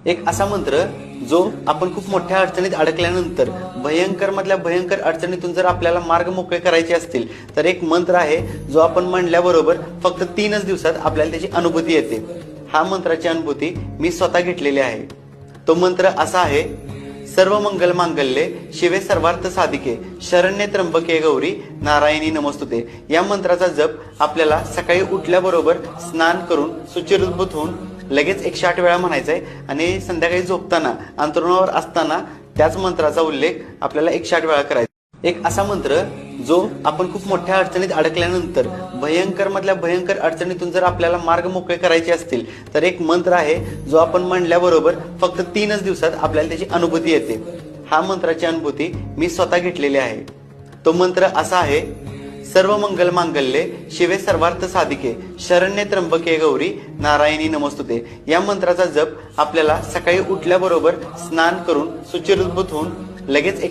एक असा मंत्र जो आपण खूप मोठ्या अडचणीत अडकल्यानंतर भयंकर मधल्या भयंकर अडचणीतून जर आपल्याला मार्ग मोकळे करायचे असतील तर एक मंत्र आहे जो आपण म्हणल्याबरोबर फक्त 3च दिवसात आपल्याला त्याची अनुभूती येते। हा मंत्राची अनुभूती मी स्वतः घेतलेली आहे। तो मंत्र असा आहे, सर्व मंगल मांगल्ये शिवे सर्वार्थ साधिके शरण्ये त्र्यंबके गौरी नारायणी नमस्तुते। या मंत्राचा जप आपल्याला सकाळी उठल्याबरोबर स्नान करून शुचिर्भूत होऊन लगेच 108 वेळा म्हणायचा आहे आणि संध्याकाळी झोपताना अंथरुणावर असताना त्याच मंत्राचा उल्लेख आपल्याला 108 वेळा करायचा। एक असा मंत्र जो आपण खूप मोठ्या अडचणीत अडकल्यानंतर भयंकर मधल्या भयंकर अडचणीतून जर आपल्याला मार्ग मोकळे करायचे असतील तर एक मंत्र आहे जो आपण म्हणल्याबरोबर फक्त 3च दिवसात आपल्याला त्याची अनुभूती येते। हा मंत्राची अनुभूती मी स्वतः घेतलेली आहे। तो मंत्र असा आहे, सर्व मंगल मांगल्ये शिवे सर्वार्थ साधिके शरण्ये त्र्यंबके गौरी नारायणी नमस्तुते। या मंत्राचा जप आपल्याला सकाळी उठल्याबरोबर स्नान करून शुचिर्भूत होऊन लगेच